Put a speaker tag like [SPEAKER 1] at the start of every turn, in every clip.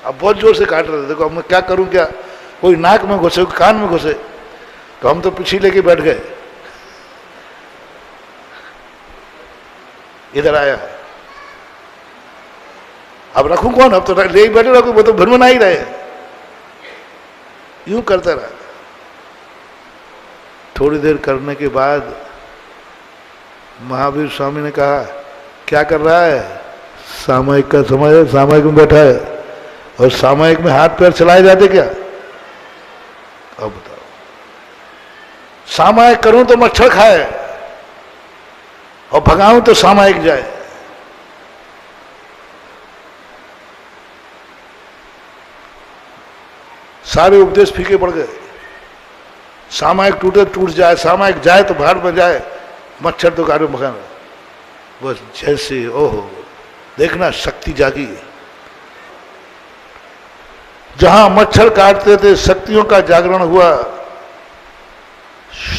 [SPEAKER 1] अब बहुत जोर से काट रहे थे। देखो अब मैं क्या करूं, क्या कोई नाक में घुसे, कोई कान में घुसे, तो हम तो पीछे लेके बैठ गए। इधर आया, अब रखूं कौन, अब तो ले ही बैठे रखूं, वो तो भरमना ही रहे। यूं करता रहा। थोड़ी देर करने के बाद महावीर स्वामी ने कहा, क्या कर रहा है? सामायिक का समय है, सामायिक में बैठा है, और सामायिक में हाथ पैर चलाए जाते क्या? अब बताओ, सामायिक करूं तो मच्छर खाए और भगाऊं तो सामायिक जाए। सारे उपदेश फीके पड़ गए। सामायिक टूटे टूट जाए, सामायिक जाए तो बाहर में जाए, मच्छर तो कार्य भगाना। बस जैसे ओहो, देखना शक्ति जागी। जहां मच्छर काटते थे शक्तियों का जागरण हुआ।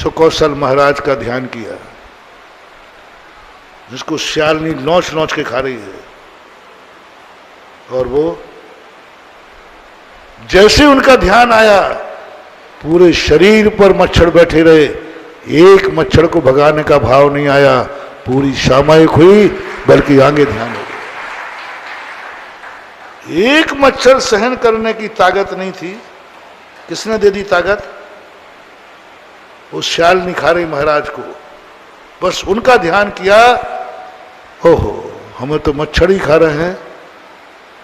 [SPEAKER 1] सुकौशल महाराज का ध्यान किया, जिसको श्यालनी नोच नोच के खा रही है, और वो जैसे उनका ध्यान आया पूरे शरीर पर मच्छर बैठे रहे, एक मच्छर को भगाने का भाव नहीं आया। पूरी सामायिक हुई, बल्कि आगे ध्यान हो गया। एक मच्छर सहन करने की ताकत नहीं थी। किसने दे दी ताकत? वो श्याल निखारे महाराज को। बस उनका ध्यान किया, ओहो हमें तो मच्छर ही खा रहे हैं,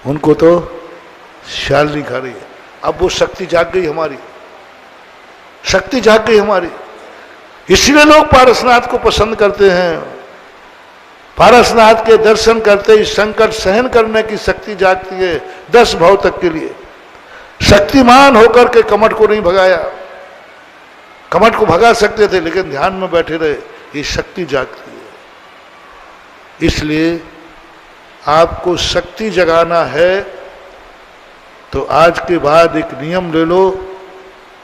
[SPEAKER 1] उनको तो श्याल नहीं खा रही है। अब वो शक्ति जाग गई हमारी, शक्ति जाग गई हमारी। इसलिए लोग पारसनाथ को पसंद करते हैं। पारसनाथ के दर्शन करते ही संकट सहन करने की शक्ति जागती है 10 भाव तक के लिए। शक्तिमान होकर के कमट को नहीं भगाया। कमट को भगा सकते थे, लेकिन ध्यान में बैठे रहे, ये शक्ति जागती है। इसलिए आपको शक्ति जगाना है तो आज के बाद एक नियम ले लो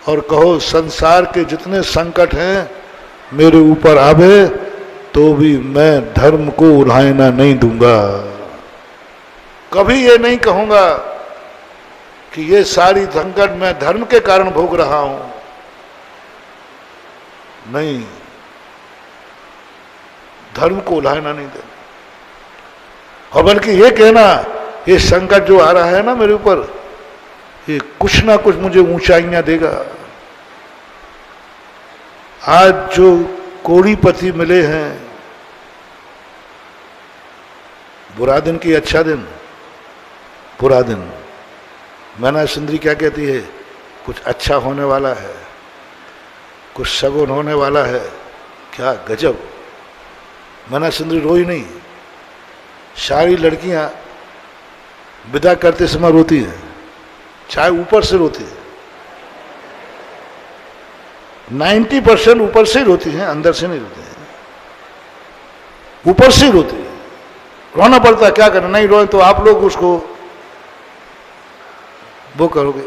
[SPEAKER 1] और कहो, संसार के जितने संकट हैं मेरे ऊपर आवे तो भी मैं धर्म को उल्हायना नहीं दूंगा। कभी ये नहीं कहूंगा कि ये सारी संकट मैं धर्म के कारण भोग रहा हूं। नहीं, धर्म को उल्हायना नहीं देना। और बल्कि ये कहना, ये संकट जो आ रहा है ना मेरे ऊपर, ये कुछ ना कुछ मुझे ऊंचाइयां देगा। आज जो कोड़ीपति मिले हैं, बुरा दिन की अच्छा दिन, बुरा दिन। मैना सुंदरी क्या कहती है? कुछ अच्छा होने वाला है, कुछ सगुन होने वाला है। क्या गजब! मैना सुंदरी रोई नहीं। सारी लड़कियां विदा करते समय रोती हैं, चाहे ऊपर से रोती है। 90% ऊपर से ही रोती हैं, अंदर से नहीं रोती हैं। ऊपर से ही रोती है। रोना पड़ता है, क्या करना, नहीं रोए तो आप लोग उसको वो करोगे,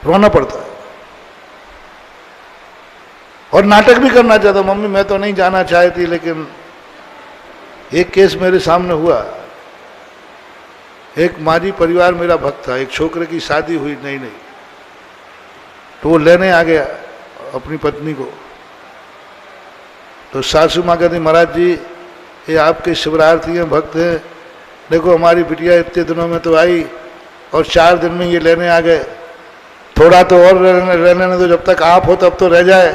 [SPEAKER 1] रोना पड़ता है। और नाटक भी करना चाहता, मम्मी मैं तो नहीं जाना चाहती, लेकिन एक केस मेरे सामने हुआ। एक माझी परिवार मेरा भक्त था, एक छोकरे की शादी हुई नहीं, तो वो लेने आ गया अपनी पत्नी को। तो सासू माँ कहती, महाराज जी ये आपके शिवरार्थी हैं, भक्त हैं, देखो हमारी बिटिया इतने दिनों में तो आई और 4 दिन में ये लेने आ गए, थोड़ा तो और रहने दो, जब तक आप हो तब तो रह जाए।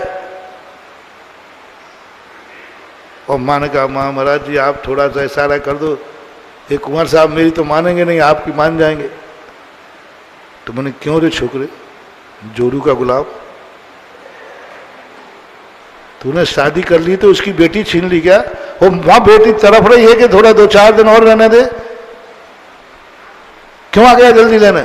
[SPEAKER 1] और माँ ने कहा, माँ महाराज जी आप थोड़ा सा इशारा कर दो, ये कुंवर साहब मेरी तो मानेंगे नहीं, आपकी मान जाएंगे। तो मैंने, क्यों रे छोकरे, जोरू का गुलाब, तूने शादी कर ली तो उसकी बेटी छीन ली क्या? वो वहां बेटी तरफ रही है कि थोड़ा 2-4 दिन और रहने दे, क्यों आ गया जल्दी लेने?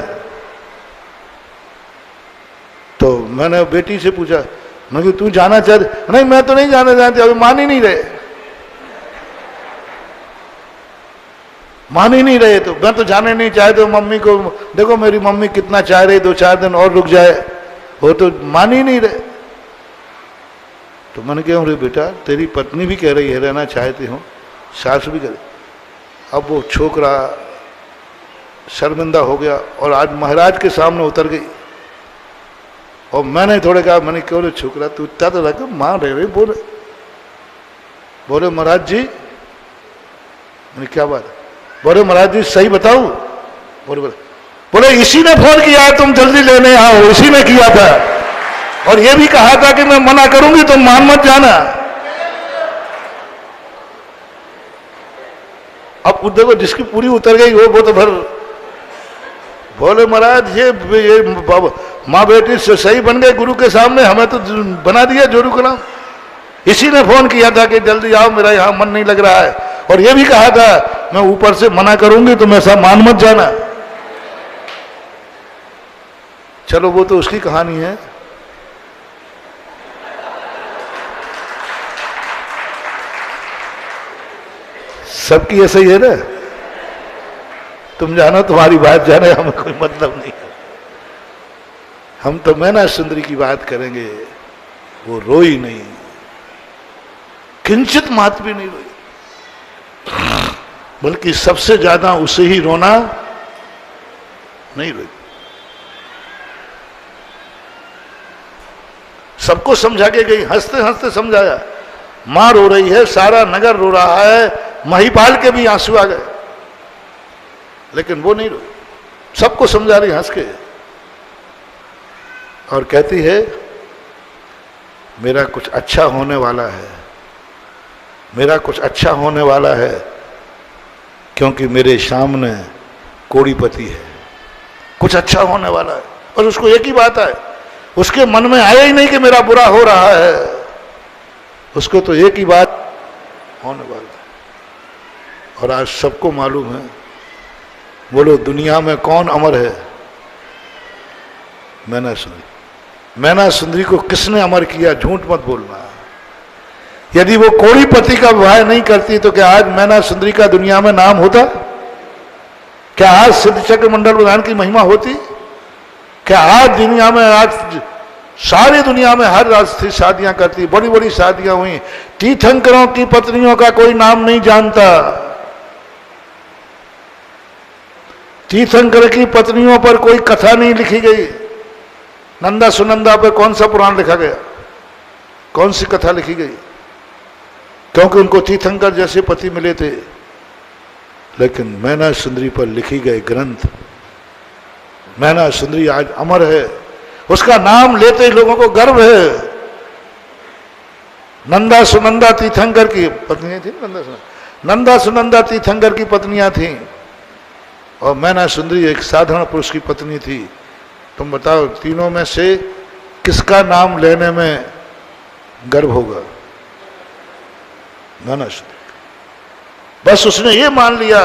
[SPEAKER 1] तो मैंने बेटी से पूछा, मैं तू जाना चाहती? नहीं मैं तो नहीं जाना चाहती। अभी मान ही नहीं रहे, मान ही नहीं रहे। तो मैं तो जाने नहीं चाहते, मम्मी को देखो, मेरी मम्मी कितना चाह रही 2-4 दिन और रुक जाए, वो तो मान ही नहीं रहे। तो मैंने कहा, अरे बेटा तेरी पत्नी भी कह रही है रहना चाहती हूँ, सास भी कह रही। अब वो छोकरा शर्मिंदा हो गया और आज महाराज के सामने उतर गई। और मैंने थोड़े कहा, मैंने क्यों रे छोकरा तू इतना तो लगा मां रहे बोले। बोले महाराज जी, मैंने क्या बात है? बोले महाराज जी सही बताऊं? बोले बोले बोले इसी ने फोन किया है तुम जल्दी लेने आओ, इसी ने किया था और ये भी कहा था कि मैं मना करूंगी तुम मान मत जाना। अब देखो जिसकी पूरी उतर गई वो तो भर। बोले महाराज ये माँ बेटी से सही बन गए गुरु के सामने, हमें तो बना दिया जोरू का नाम। इसी ने फोन किया था कि जल्दी आओ, मेरा यहां मन नहीं लग रहा है, और ये भी कहा था मैं ऊपर से मना करूंगी तुम ऐसा मान मत जाना। चलो वो तो उसकी कहानी है। सबकी ऐसा ही है ना, तुम जानो तुम्हारी बात जाने, हमें कोई मतलब नहीं है। हम तो मैना सुंदरी की बात करेंगे, वो रोई नहीं, किंचित मात्र भी नहीं रोई, बल्कि सबसे ज्यादा उसे ही रोना नहीं रोई। सबको समझा के गई, हंसते हंसते समझाया। मां रो रही है, सारा नगर रो रहा है, महिपाल के भी आंसू आ गए, लेकिन वो नहीं रोई, सबको समझा रही हंस के। और कहती है मेरा कुछ अच्छा होने वाला है, मेरा कुछ अच्छा होने वाला है, क्योंकि मेरे सामने कोड़ीपति है, कुछ अच्छा होने वाला है। और उसको एक ही बात है, उसके मन में आया ही नहीं कि मेरा बुरा हो रहा है, उसको तो एक ही बात होने वाला है। और आज सबको मालूम है, बोलो दुनिया में कौन अमर है? मैना सुंदरी। मैना सुंदरी को किसने अमर किया? झूठ मत बोलना। यदि वो कोड़ीपति का विवाह नहीं करती तो क्या आज मैना सुंदरी का दुनिया में नाम होता? क्या आज सिद्ध चक्र मंडल प्रधान की महिमा होती? क्या आज दुनिया में, आज सारी दुनिया में हर राष्ट्रीय शादियां करती, बड़ी बड़ी शादियां हुई, तीर्थंकरों की पत्नियों का कोई नाम नहीं जानता। तीर्थंकर की पत्नियों पर कोई कथा नहीं लिखी गई। नंदा सुनंदा पर कौन सा पुराण लिखा गया? कौन सी कथा लिखी गई? क्योंकि उनको तीर्थंकर जैसे पति मिले थे। लेकिन मैना सुंदरी पर लिखी गए ग्रंथ, मैना सुंदरी आज अमर है, उसका नाम लेते ही लोगों को गर्व है। नंदा सुनंदा तीर्थंकर की पत्नियां थी, नंदा सुनंदा तीर्थंकर की पत्नियां थीं, और मैना सुंदरी एक साधारण पुरुष की पत्नी थी। तुम बताओ तीनों में से किसका नाम लेने में गर्व होगा? मैना सुंदरी। बस उसने ये मान लिया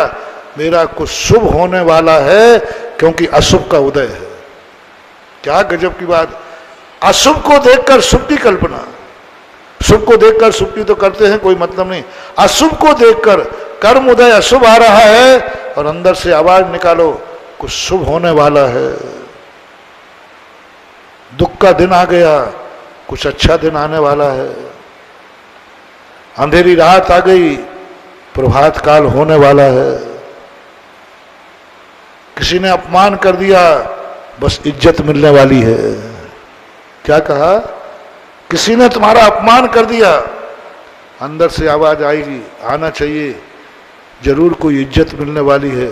[SPEAKER 1] मेरा कुछ शुभ होने वाला है, क्योंकि अशुभ का उदय है। क्या गजब की बात! अशुभ को देखकर शुभ की कल्पना, शुभ को देखकर शुभ की तो करते हैं, कोई मतलब नहीं। अशुभ को देखकर कर्म उदय, अशुभ आ रहा है और अंदर से आवाज निकालो कुछ शुभ होने वाला है। दुख का दिन आ गया, कुछ अच्छा दिन आने वाला है। अंधेरी रात आ गई, प्रभात काल होने वाला है। किसी ने अपमान कर दिया, बस इज्जत मिलने वाली है। क्या कहा? किसी ने तुम्हारा अपमान कर दिया, अंदर से आवाज आएगी, आना चाहिए, जरूर कोई इज्जत मिलने वाली है,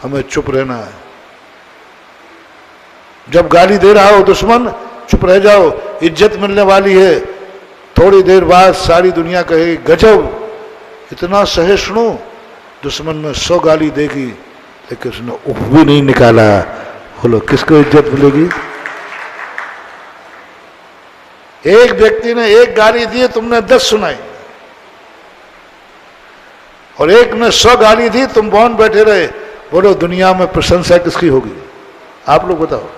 [SPEAKER 1] हमें चुप रहना है। जब गाली दे रहा हो दुश्मन, चुप रह जाओ, इज्जत मिलने वाली है। थोड़ी देर बाद सारी दुनिया कहेगी गजब, इतना सहिष्णु, दुश्मन में 100 गाली देगी लेकिन उसने उफ भी नहीं निकाला। बोलो किसको इज्जत मिलेगी? एक व्यक्ति ने एक गाली दी, तुमने 10 सुनाई, और एक ने 100 गाली दी, तुम मौन बैठे रहे। बोलो दुनिया में प्रशंसा किसकी होगी? आप लोग बताओ।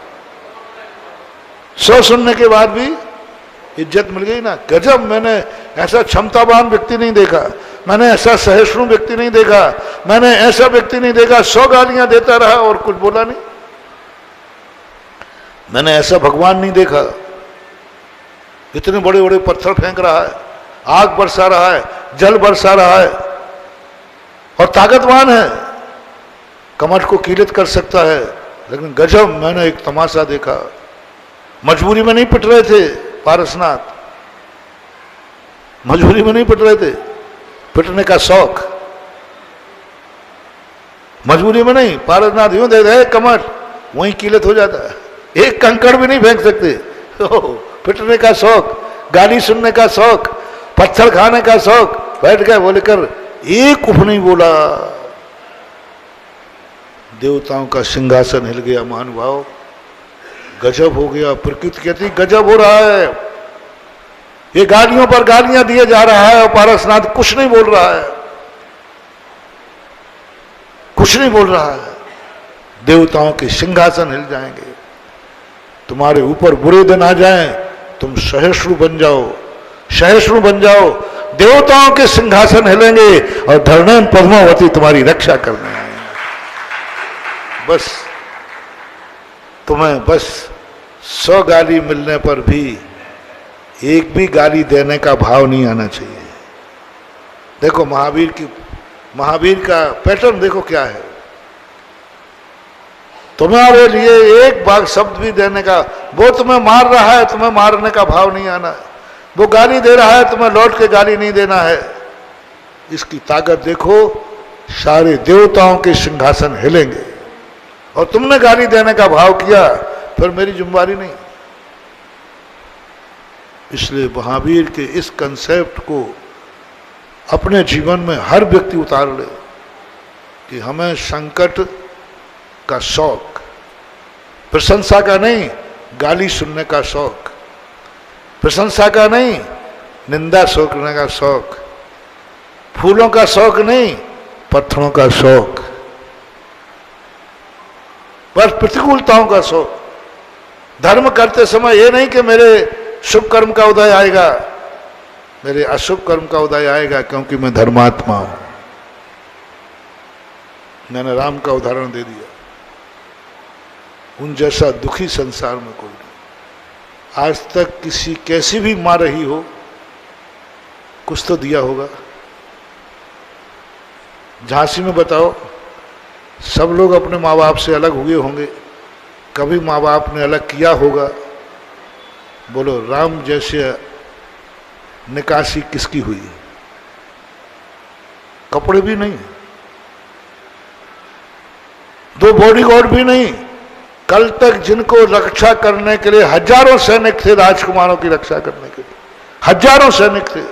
[SPEAKER 1] 100 सुनने के बाद भी इज्जत मिल गई ना। गजब, मैंने ऐसा क्षमतावान व्यक्ति नहीं देखा, मैंने ऐसा सहिष्णु व्यक्ति नहीं देखा, मैंने ऐसा व्यक्ति नहीं देखा 100 गालियां देता रहा और कुछ बोला नहीं। मैंने ऐसा भगवान नहीं देखा, इतने बड़े बड़े पत्थर फेंक रहा है, आग बरसा रहा है, जल बरसा रहा है और ताकतवान है। कमर को कीलित कर सकता है। लेकिन गजब, मैंने एक तमाशा देखा, मजबूरी में नहीं पिट रहे थे पारसनाथ, मजबूरी में नहीं पिट रहे थे, पिटने का शौक, मजबूरी में नहीं। पारसनाथ यूं दे रहे कमर, वहीं कीलित हो जाता है, एक कंकड़ भी नहीं फेंक सकते। पिटने का शौक, गाली सुनने का शौक, पत्थर खाने का शौक, बैठ गए बोले कर, एक उफ नहीं बोला। देवताओं का सिंहासन हिल गया महानुभाव, गजब हो गया। प्रकृति कहती गजब हो रहा है, ये गालियों पर गालियां दिए जा रहा है और पारसनाथ कुछ नहीं बोल रहा है, कुछ नहीं बोल रहा है। देवताओं के सिंहासन हिल जाएंगे, तुम्हारे ऊपर बुरे दिन आ जाएं, तुम सहिष्णु बन जाओ, सहिष्णु बन जाओ, देवताओं के सिंहासन हिलेंगे और धरणेन पद्मावती तुम्हारी रक्षा करने आएंगे। बस तुम्हें बस 100 गाली मिलने पर भी एक भी गाली देने का भाव नहीं आना चाहिए। देखो महावीर का पैटर्न देखो क्या है। तुम्हारे लिए एक बार शब्द भी देने का, वो तुम्हें मार रहा है, तुम्हें मारने का भाव नहीं आना है। वो गाली दे रहा है, तुम्हें लौट के गाली नहीं देना है। इसकी ताकत देखो, सारे देवताओं के सिंहासन हिलेंगे। और तुमने गाली देने का भाव किया, फिर मेरी जिम्मेदारी नहीं। इसलिए महावीर के इस कंसेप्ट को अपने जीवन में हर व्यक्ति उतार ले कि हमें संकट का शौक, प्रशंसा का नहीं, गाली सुनने का शौक, प्रशंसा का नहीं, निंदा सुनने का शौक, फूलों का शौक नहीं, पत्थरों का शौक, बस प्रतिकूलताओं का शौक। धर्म करते समय ये नहीं कि मेरे शुभ कर्म का उदय आएगा, मेरे अशुभ कर्म का उदय आएगा, क्योंकि मैं धर्मात्मा हूं। मैंने राम का उदाहरण दे दिया, उन जैसा दुखी संसार में कोई नहीं। आज तक किसी कैसी भी मां रही हो, कुछ तो दिया होगा। झांसी में बताओ, सब लोग अपने माँ बाप से अलग हुए होंगे, कभी माँ बाप ने अलग किया होगा। बोलो राम जैसे निकासी किसकी हुई? कपड़े भी नहीं, 2 बॉडीगार्ड भी नहीं। कल तक जिनको रक्षा करने के लिए हजारों सैनिक थे, राजकुमारों की रक्षा करने के लिए हजारों सैनिक थे,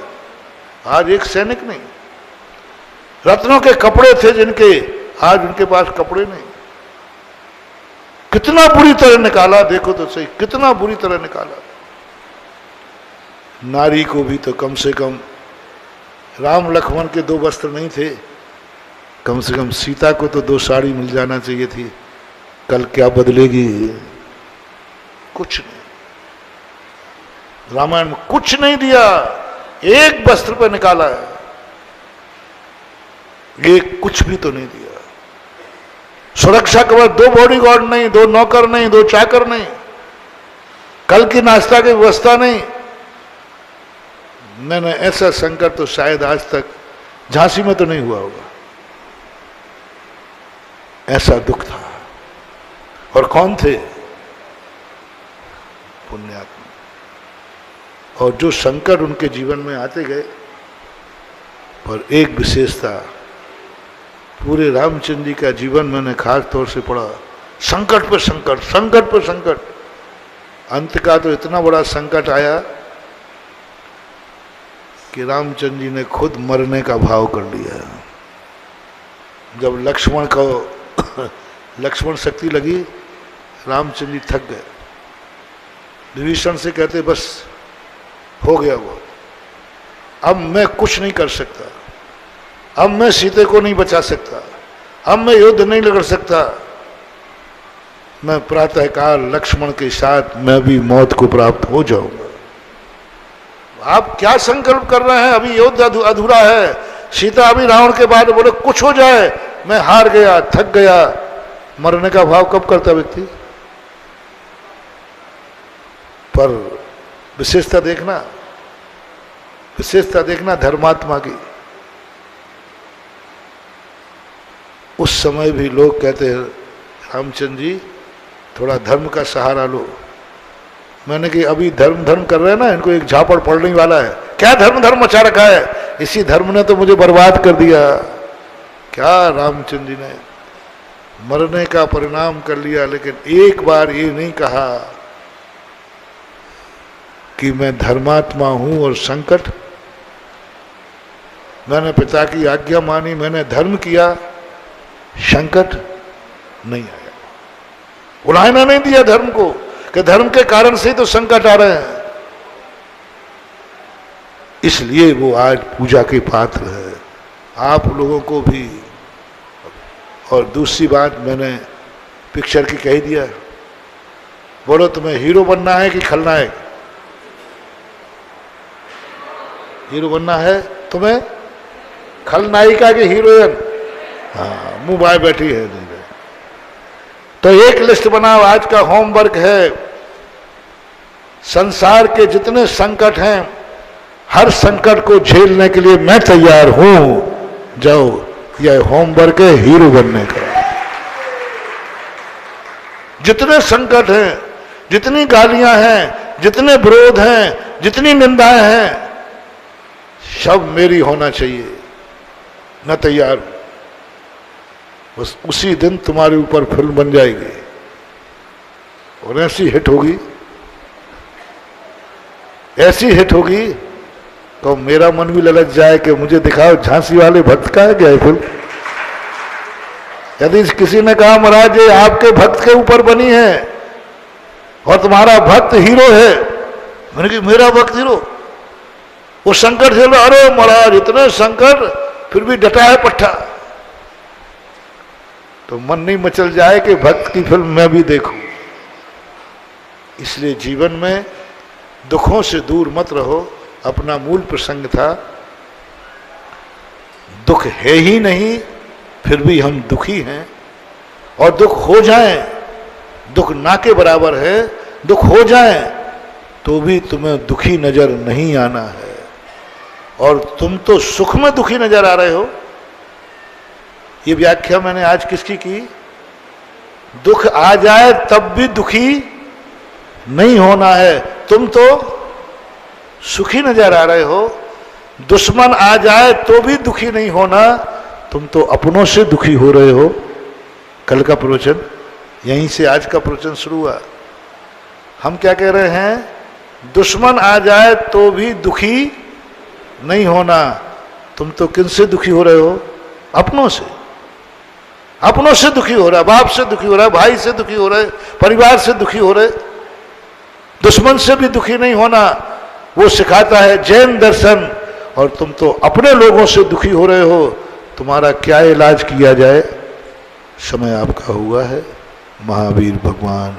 [SPEAKER 1] आज एक सैनिक नहीं। रत्नों के कपड़े थे जिनके, आज उनके पास कपड़े नहीं। कितना बुरी तरह निकाला, देखो तो सही, कितना बुरी तरह निकाला। नारी को भी तो कम से कम, राम लक्ष्मण के 2 वस्त्र नहीं थे, कम से कम सीता को तो 2 साड़ी मिल जाना चाहिए थी। कल क्या बदलेगी? कुछ नहीं। रामायण में कुछ नहीं दिया, एक वस्त्र पर निकाला है, ये कुछ भी तो नहीं दिया। सुरक्षा कवच, 2 बॉडीगार्ड नहीं, 2 नौकर नहीं, 2 चाकर नहीं, कल की नाश्ता की व्यवस्था नहीं। मैंने ऐसा संकट तो शायद आज तक झांसी में तो नहीं हुआ होगा, ऐसा दुख था। और कौन थे? पुण्यात्मा। और जो संकट उनके जीवन में आते गए, पर एक विशेषता, पूरे रामचंद्र जी का जीवन मैंने खास तौर से पढ़ा, संकट पर संकट, संकट पर संकट। अंत का तो इतना बड़ा संकट आया कि रामचंद्र जी ने खुद मरने का भाव कर लिया। जब लक्ष्मण को लक्ष्मण शक्ति लगी, रामचंद्र जी थक गए। विभीषण से कहते बस हो गया वो, अब मैं कुछ नहीं कर सकता, अब मैं सीते को नहीं बचा सकता, अब मैं युद्ध नहीं लड़ सकता, मैं प्रातःकाल लक्ष्मण के साथ मैं भी मौत को प्राप्त हो जाऊंगा। आप क्या संकल्प कर रहे हैं? अभी युद्ध अधूरा है, सीता अभी रावण के बाद बोले कुछ हो जाए, मैं हार गया, थक गया। मरने का भाव कब करता व्यक्ति? पर विशेषता देखना, विशेषता देखना धर्मात्मा की। उस समय भी लोग कहते हैं रामचंद्र जी थोड़ा धर्म का सहारा लो। मैंने कि अभी धर्म धर्म कर रहे हैं ना, इनको एक झापड़ पड़ने वाला है। क्या धर्म धर्म मचा रखा है, इसी धर्म ने तो मुझे बर्बाद कर दिया। क्या रामचंद्र जी ने मरने का परिणाम कर लिया, लेकिन एक बार ये नहीं कहा कि मैं धर्मात्मा हूं और संकट। मैंने पिता की आज्ञा मानी, मैंने धर्म किया, संकट नहीं आया। उलाहना नहीं दिया धर्म को कि धर्म के कारण से ही तो संकट आ रहे हैं। इसलिए वो आज पूजा के पात्र है, आप लोगों को भी। और दूसरी बात मैंने पिक्चर की कह दिया, बोलो तुम्हें हीरो बनना है कि खलनायक? हीरो बनना है तुम्हें, खलनायिका की हीरोइन? हाँ, मुंह बाय बैठी है। तो एक लिस्ट बनाओ, आज का होमवर्क है। संसार के जितने संकट हैं, हर संकट को झेलने के लिए मैं तैयार हूं। जाओ, यह होमवर्क है हीरो बनने का। जितने संकट हैं, जितनी गालियां हैं, जितने विरोध हैं, जितनी निंदाएं हैं, सब मेरी होना चाहिए। मैं तैयार हूं। बस उसी दिन तुम्हारे ऊपर फिल्म बन जाएगी और ऐसी हिट होगी, ऐसी हिट होगी तो मेरा मन भी ललच जाए कि मुझे दिखाओ झांसी वाले भक्त का है क्या है फिल्म। यदि किसी ने कहा महाराज ये आपके भक्त के ऊपर बनी है और तुम्हारा भक्त हीरो है, मैंने कहा मेरा भक्त हीरो, वो संकट झेल, अरे महाराज इतने संकट फिर भी डटा है पट्टा। तो मन नहीं मचल जाए कि भक्त की फिल्म मैं भी देखूं। इसलिए जीवन में दुखों से दूर मत रहो। अपना मूल प्रसंग था, दुख है ही नहीं फिर भी हम दुखी हैं, और दुख हो जाए, दुख ना के बराबर है, दुख हो जाए तो भी तुम्हें दुखी नजर नहीं आना है। और तुम तो सुख में दुखी नजर आ रहे हो। ये व्याख्या मैंने आज किसकी की? दुख आ जाए तब भी दुखी नहीं होना है, तुम तो सुखी नजर आ रहे हो। दुश्मन आ जाए तो भी दुखी नहीं होना, तुम तो अपनों से दुखी हो रहे हो। कल का प्रवचन यहीं से आज का प्रवचन शुरू हुआ। हम क्या कह रहे हैं? दुश्मन आ जाए तो भी दुखी नहीं होना, तुम तो किनसे दुखी हो रहे हो? अपनों से। अपनों से दुखी हो रहा है, बाप से दुखी हो रहा है, भाई से दुखी हो रहा है, परिवार से दुखी हो रहे। दुश्मन से भी दुखी नहीं होना, वो सिखाता है जैन दर्शन। और तुम तो अपने लोगों से दुखी हो रहे हो। तुम्हारा क्या इलाज किया जाए? समय आपका हुआ है। महावीर भगवान